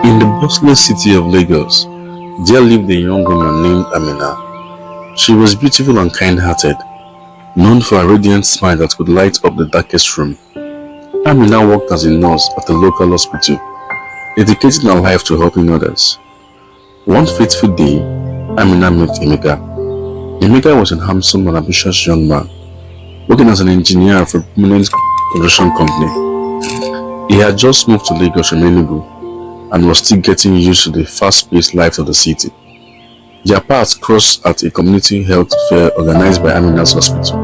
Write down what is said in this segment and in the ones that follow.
In the bustling city of Lagos, there lived a young woman named Amina. She was beautiful and kind-hearted, known for a radiant smile that could light up the darkest room. Amina worked as a nurse at a local hospital, dedicating her life to helping others. One fateful day, Amina met Emeka. Emeka was a handsome and ambitious young man, working as an engineer for a prominent construction company. He had just moved to Lagos from Enugu and was still getting used to the fast-paced life of the city. Their paths crossed at a community health fair organized by Amina's hospital.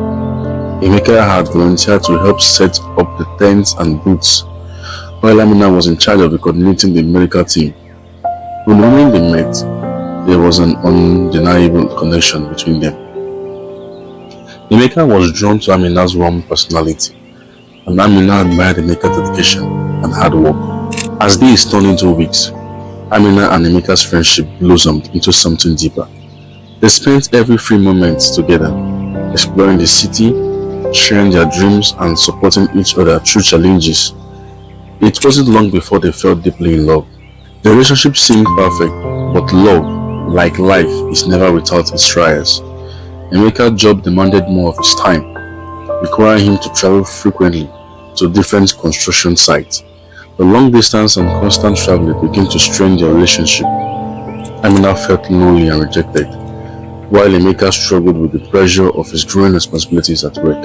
Emeka had volunteered to help set up the tents and booths, while Amina was in charge of coordinating the medical team. From the moment they met, there was an undeniable connection between them. Emeka was drawn to Amina's warm personality, and Amina admired Emeka's dedication and hard work. As days turned into weeks, Amina and Emeka's friendship blossomed into something deeper. They spent every free moment together, exploring the city, sharing their dreams, and supporting each other through challenges. It wasn't long before they fell deeply in love. The relationship seemed perfect, but love, like life, is never without its trials. Emeka's job demanded more of his time, requiring him to travel frequently to different construction sites. The long distance and constant travel began to strain their relationship. Amina felt lonely and rejected, while Emeka struggled with the pressure of his growing responsibilities at work.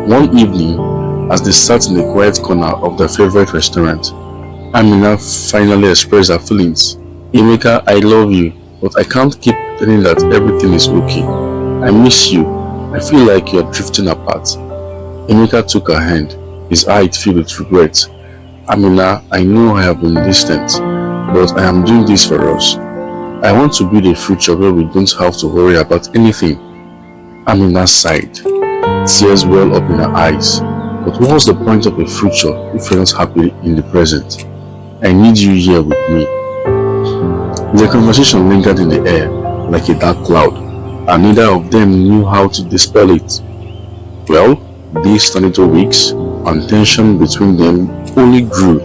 One evening, as they sat in a quiet corner of their favorite restaurant, Amina finally expressed her feelings. "Emeka, I love you, but I can't keep pretending that everything is okay. I miss you. I feel like you're drifting apart." Emeka took her hand, his eyes filled with regret. "Amina, I know I have been distant, but I am doing this for us. I want to build a future where we don't have to worry about anything." Amina sighed. Tears welled up in her eyes. "But what's the point of a future if you're not happy in the present? I need you here with me." The conversation lingered in the air like a dark cloud, and neither of them knew how to dispel it. Well, days turned into weeks, and tension between them only grew.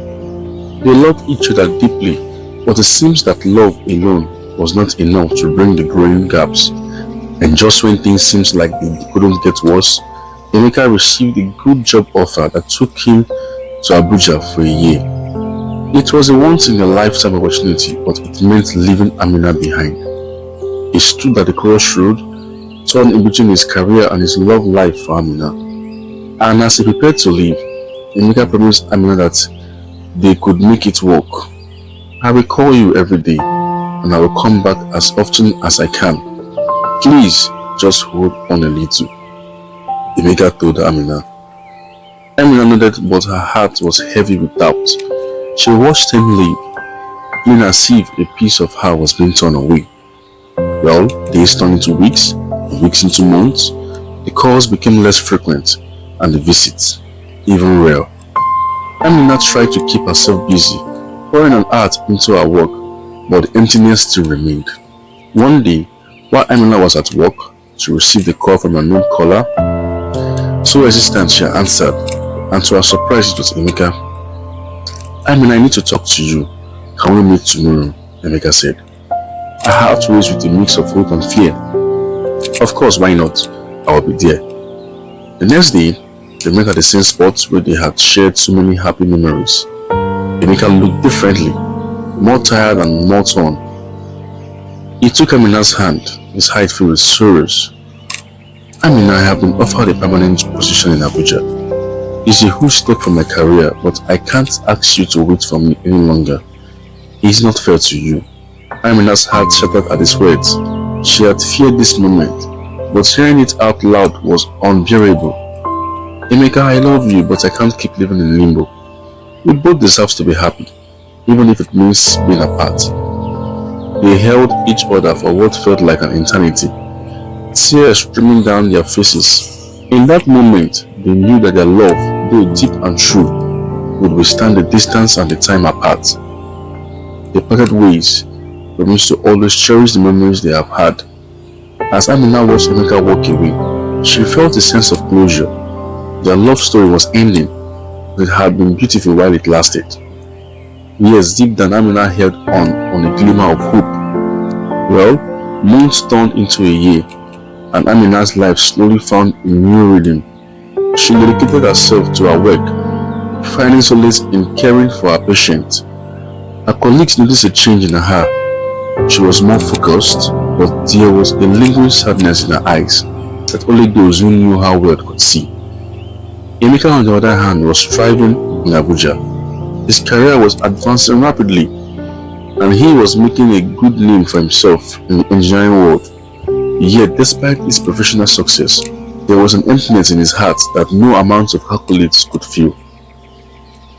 They loved each other deeply, but it seems that love alone was not enough to bring the growing gaps. And just when things seemed like they couldn't get worse, Emeka received a good job offer that took him to Abuja for a year. It was a once-in-a-lifetime opportunity, but it meant leaving Amina behind. He stood at the crossroad, torn in between his career and his love life for Amina. And as he prepared to leave, Emeka promised Amina that they could make it work. "I will call you every day, and I will come back as often as I can. Please, just hold on a little," Emeka told Amina. Amina nodded, but her heart was heavy with doubt. She watched him leave, feeling as if a piece of her was being torn away. Well, days turned into weeks, and weeks into months. The calls became less frequent, and the visits even rare. Amina tried to keep herself busy, pouring her heart into her work, but the emptiness still remained. One day, while Amina was at work, she received a call from a known caller. So hesitant, she answered, and to her surprise, it was Emeka. "Amina, I need to talk to you. Can we meet tomorrow?" Emeka said. Her heart raced with a mix of hope and fear. "Of course, why not? I will be there." The next day, they met at the same spot where they had shared so many happy memories. Emeka looked differently, more tired and more torn. He took Amina's hand, his eyes filled with sorrows. "Amina, I have been offered a permanent position in Abuja. It's a huge step for my career, but I can't ask you to wait for me any longer. It's not fair to you." Amina's heart shattered at his words. She had feared this moment, but hearing it out loud was unbearable. "Emeka, I love you, but I can't keep living in limbo. We both deserve to be happy, even if it means being apart." They held each other for what felt like an eternity, tears streaming down their faces. In that moment, they knew that their love, though deep and true, would withstand the distance and the time apart. They parted ways, promised to always cherish the memories they have had. As Amina watched Emeka walk away, she felt a sense of closure. Their love story was ending, but it had been beautiful while it lasted. Yes, deep down, Amina held on a glimmer of hope. Well, months turned into a year, and Amina's life slowly found a new rhythm. She dedicated herself to her work, finding solace in caring for her patients. Her colleagues noticed a change in her. She was more focused, but there was a lingering sadness in her eyes that only those who knew her well could see. Emeka, on the other hand, was thriving in Abuja. His career was advancing rapidly, and he was making a good name for himself in the engineering world. Yet, despite his professional success, there was an emptiness in his heart that no amount of accolades could fill.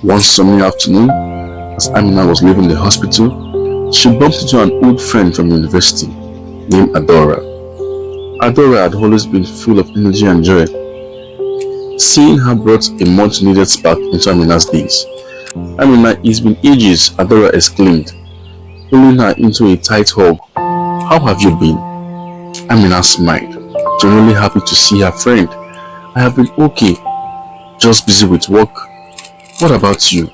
One sunny afternoon, as Amina was leaving the hospital, she bumped into an old friend from university named Adora. Adora had always been full of energy and joy. Seeing her brought a much needed spark into Amina's days. Amina, it's been ages, Adora exclaimed, pulling her into a tight hug. How have you been? Amina smiled, genuinely happy to see her friend. I have been okay, just busy with work. What about you?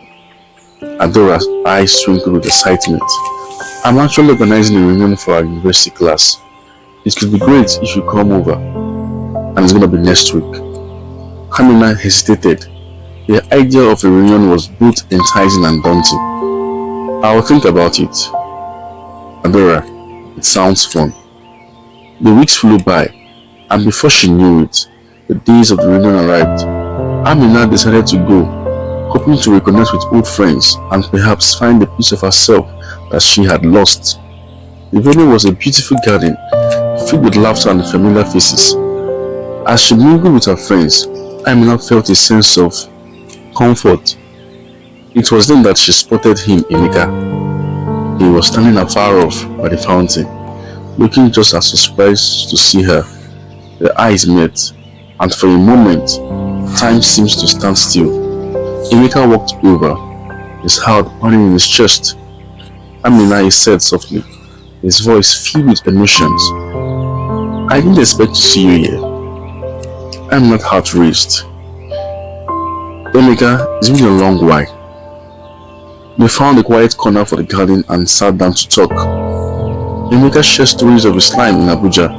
Adora's eyes twinkled with excitement. I'm actually organizing a reunion for our university class. It could be great if you come over, and it's gonna be next week. Amina hesitated. The idea of a reunion was both enticing and daunting. I'll think about it. Adora, it sounds fun. The weeks flew by, and before she knew it, the days of the reunion arrived. Amina decided to go, hoping to reconnect with old friends and perhaps find a piece of herself that she had lost. The venue was a beautiful garden, filled with laughter and familiar faces. As she mingled with her friends, Amina felt a sense of comfort. It was then that she spotted him, Emeka. He was standing afar off by the fountain, looking just as surprised to see her. Their eyes met, and for a moment, time seemed to stand still. Emeka walked over, his heart pounding in his chest. Amina, he said softly, his voice filled with emotions. I didn't expect to see you here. I'm not heart raised. Emeka, it's been a long while. They found a quiet corner for the garden and sat down to talk. Emeka shared stories of his time in Abuja,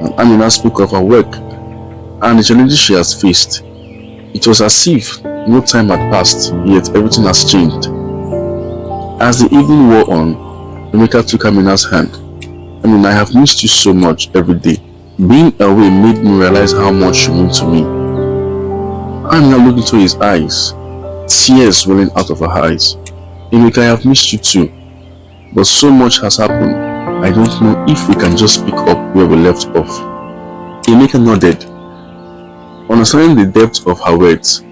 and Amina spoke of her work and the challenges she has faced. It was as if no time had passed, yet everything has changed. As the evening wore on, Emeka took Amina's hand. I have missed you so much every day. Being away made me realize how much you mean to me. Amina looked into his eyes, tears welling out of her eyes. Emeka, I have missed you too, but so much has happened. I don't know if we can just pick up where we left off. Emeka nodded, understanding the depth of her words.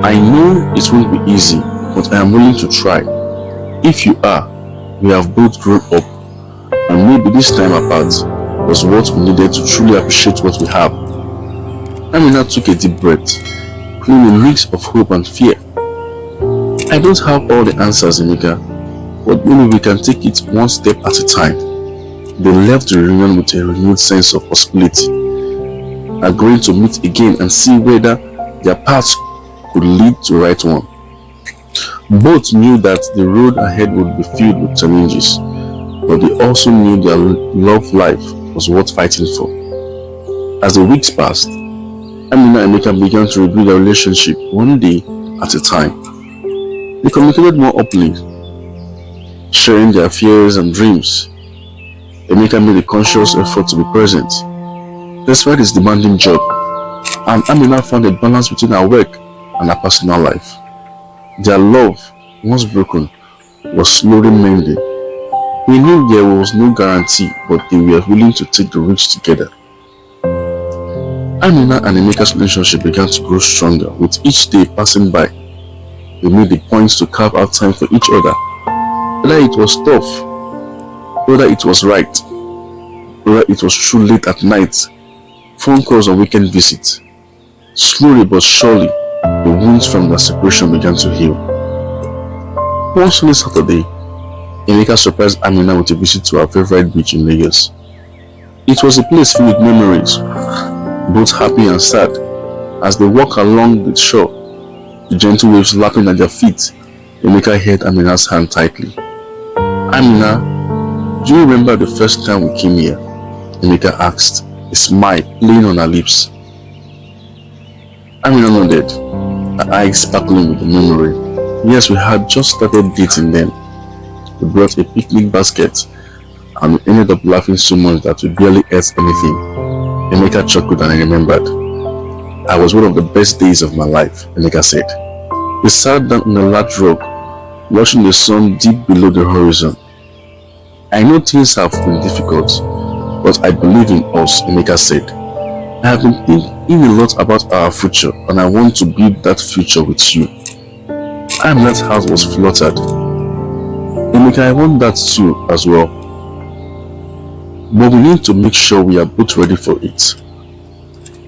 I know it won't be easy, but I am willing to try. If you are, we have both grown up, and maybe this time apart was what we needed to truly appreciate what we have. Amina took a deep breath, feeling a mix of hope and fear. I don't have all the answers, Emeka, but maybe we can take it one step at a time. They left the reunion with a renewed sense of possibility, agreeing to meet again and see whether their paths could lead to the right one. Both knew that the road ahead would be filled with challenges, but they also knew their love life was worth fighting for. As the weeks passed, Amina and Emeka began to rebuild their relationship one day at a time. They communicated more openly, sharing their fears and dreams. Emeka made a conscious effort to be present, despite his demanding job, and Amina found a balance between her work and her personal life. Their love, once broken, was slowly mending. They knew there was no guarantee, but they were willing to take the risk together. Amina and Emeka's relationship began to grow stronger with each day passing by. They made it points to carve out time for each other. Whether it was tough, whether it was right, whether it was too late at night, phone calls or weekend visits. Slowly but surely, the wounds from their separation began to heal. One sunny Saturday, Emeka surprised Amina with a visit to her favorite beach in Lagos. It was a place filled with memories, both happy and sad. As they walked along the shore, the gentle waves lapping at their feet, Emeka held Amina's hand tightly. Amina, do you remember the first time we came here? Emeka asked, a smile playing on her lips. Amina nodded, her eyes sparkling with the memory. Yes, we had just started dating then. We brought a picnic basket and we ended up laughing so much that we barely ate anything. Emeka chuckled and I remembered. I was one of the best days of my life, Emeka said. We sat down on a large rock, watching the sun deep below the horizon. I know things have been difficult, but I believe in us, Emeka said. I have been thinking a lot about our future and I want to build that future with you. Amina's house was fluttered. Emeka, I want that too as well. But we need to make sure we are both ready for it.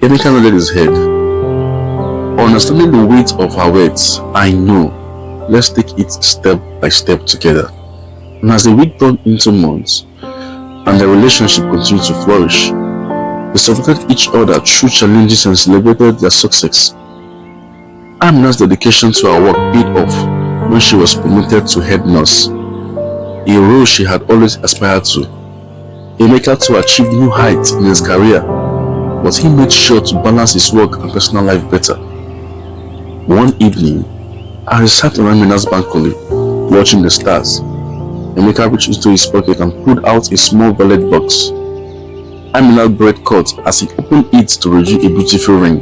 Emeka nodded his head. Understanding the weight of her words, I know. Let's take it step by step together. And as the week turned into months, and their relationship continued to flourish, they supported each other through challenges and celebrated their success. Amina's dedication to her work paid off when she was promoted to head nurse, a role she had always aspired to. Emeka to achieve new heights in his career, but he made sure to balance his work and personal life better. One evening, as he sat on Amina's balcony, watching the stars, Emeka reached into his pocket and pulled out a small velvet box. Amina's breath caught as he opened it to reveal a beautiful ring.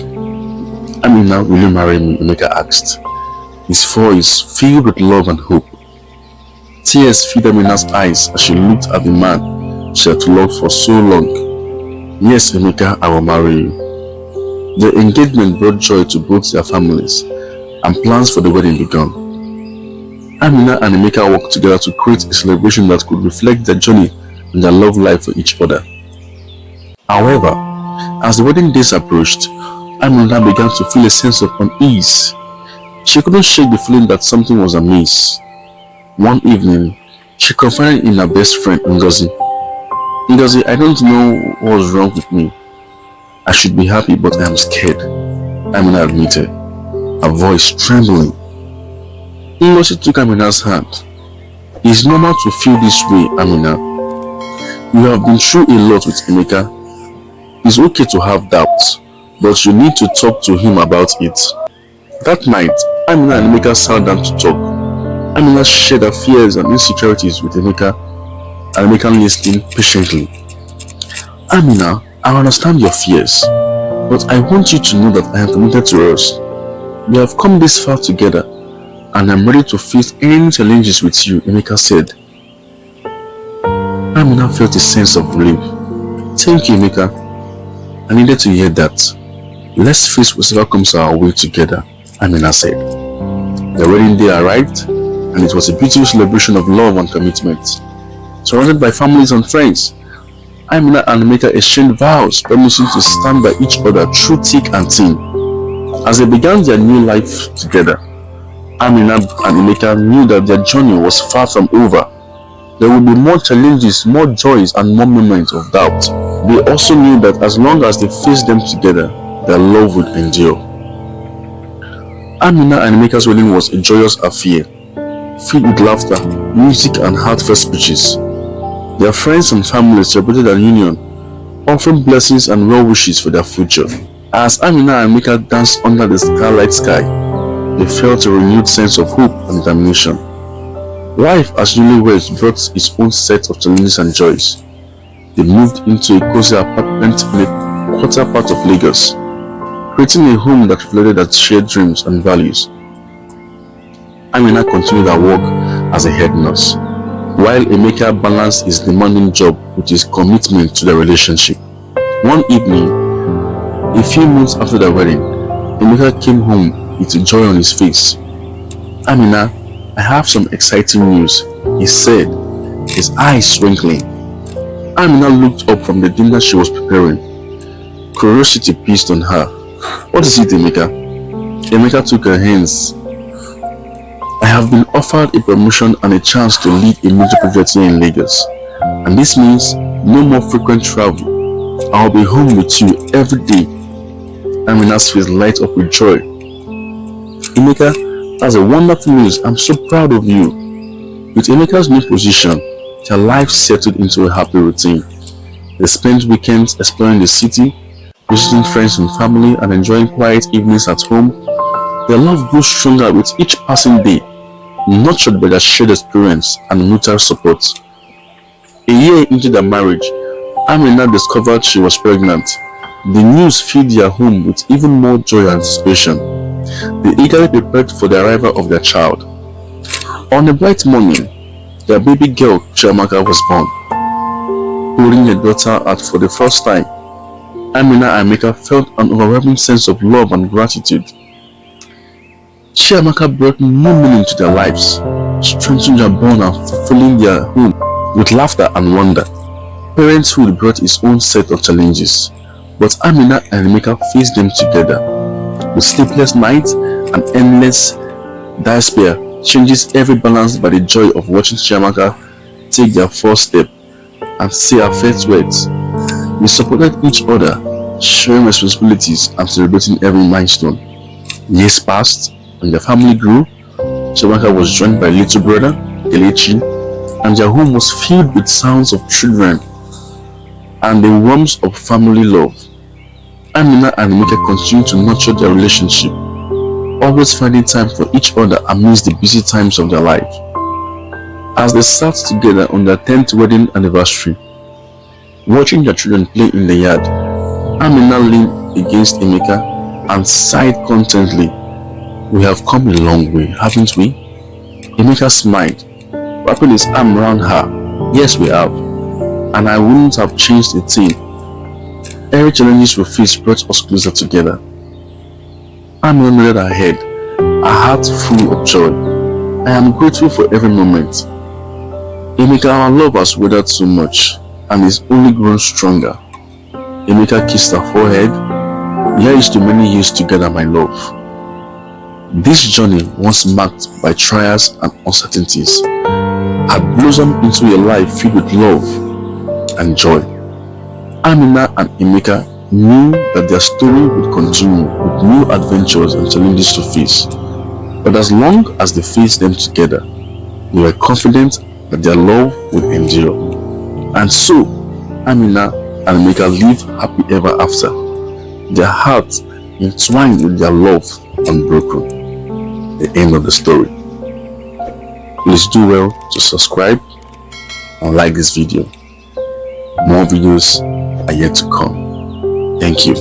Amina, will you marry me? Emeka asked, his voice filled with love and hope. Tears filled Amina's eyes as she looked at the man she had loved for so long. Yes, Emeka, I will marry you. The engagement brought joy to both their families, and plans for the wedding began. Amina and Emeka worked together to create a celebration that could reflect their journey and their love life for each other. However, as the wedding days approached, Amina began to feel a sense of unease. She couldn't shake the feeling that something was amiss. One evening, she confided in her best friend, Ngozi. Ngozi, I don't know what's wrong with me. I should be happy, but I am scared, Amina admitted, her voice trembling. Ngozi took Amina's hand. It's normal to feel this way, Amina. You have been through a lot with Emeka. It's okay to have doubts, but you need to talk to him about it. That night, Amina and Emeka sat down to talk. Amina shared her fears and insecurities with Emeka, and Emeka listened patiently. Amina, I understand your fears, but I want you to know that I am committed to us. We have come this far together, and I'm ready to face any challenges with you, Emeka said. Amina felt a sense of relief. Thank you, Emeka. I needed to hear that. Let's face whatever comes our way together, Amina said. The wedding day arrived, and it was a beautiful celebration of love and commitment. Surrounded by families and friends, Amina and Emeka exchanged vows, promising to stand by each other through thick and thin. As they began their new life together, Amina and Emeka knew that their journey was far from over. There would be more challenges, more joys, and more moments of doubt. They also knew that as long as they faced them together, their love would endure. Amina and Emeka's wedding was a joyous affair, filled with laughter, music, and heartfelt speeches. Their friends and family celebrated their union, offering blessings and well wishes for their future. As Amina and Emeka danced under the starlight sky, they felt a renewed sense of hope and determination. Life as newlyweds brought its own set of challenges and joys. They moved into a cozy apartment in a quarter part of Lagos, creating a home that reflected their shared dreams and values. Amina continued her work as a head nurse, while Emeka balanced his demanding job with his commitment to the relationship. One evening, a few months after the wedding, Emeka came home with joy on his face. Amina, I have some exciting news, he said, his eyes twinkling. Amina looked up from the dinner she was preparing. Curiosity piqued on her. What is it, Emeka? Emeka took her hands. I have been offered a promotion and a chance to lead a major project here in Lagos. And this means no more frequent travel. I'll be home with you every day. Amina's face lighted up with joy. Emeka, That's a wonderful news. I'm so proud of you. With Emeka's new position, their life settled into a happy routine. They spent weekends exploring the city, visiting friends and family, and enjoying quiet evenings at home. Their love grew stronger with each passing day, nurtured by their shared experience and mutual support. A year into their marriage, Amina discovered she was pregnant. The news filled their home with even more joy and anticipation. They eagerly prepared for the arrival of their child. On a bright morning, their baby girl Chiamaka was born. Holding their daughter out for the first time, Amina and Emeka felt an overwhelming sense of love and gratitude. Chiamaka brought new meaning to their lives, strengthening their bond and fulfilling their home with laughter and wonder. Parenthood brought its own set of challenges, but Amina and Emeka faced them together. With sleepless nights and endless despair changes every balance by the joy of watching Chiamaka take their first step and say her first words. We supported each other, sharing responsibilities and celebrating every milestone. Years passed and their family grew. Chiamaka was joined by little brother, Kelechi, and their home was filled with sounds of children and the warmth of family love. Amina and Emeka continued to nurture their relationship, always finding time for each other amidst the busy times of their life. As they sat together on their 10th wedding anniversary, watching their children play in the yard, Amina leaned against Emeka and sighed contentedly. "We have come a long way, haven't we?" Emeka smiled, wrapping his arm around her. "Yes, we have, and I wouldn't have changed a thing. Every challenge we faced brought us closer together." Amina nodded her head, her heart full of joy. "I am grateful for every moment. Emeka, our love has weathered so much and is only grown stronger." Emeka kissed her forehead. "Here is to many years together, my love." This journey, once marked by trials and uncertainties, had blossomed into a life filled with love and joy. Amina and Emeka knew that their story would continue with new adventures and challenges to face. But as long as they faced them together, they were confident that their love would endure. And so, Amina and Emeka lived happy ever after, their hearts entwined with their love unbroken. The end of the story. Please do well to subscribe and like this video. More videos are yet to come. Thank you.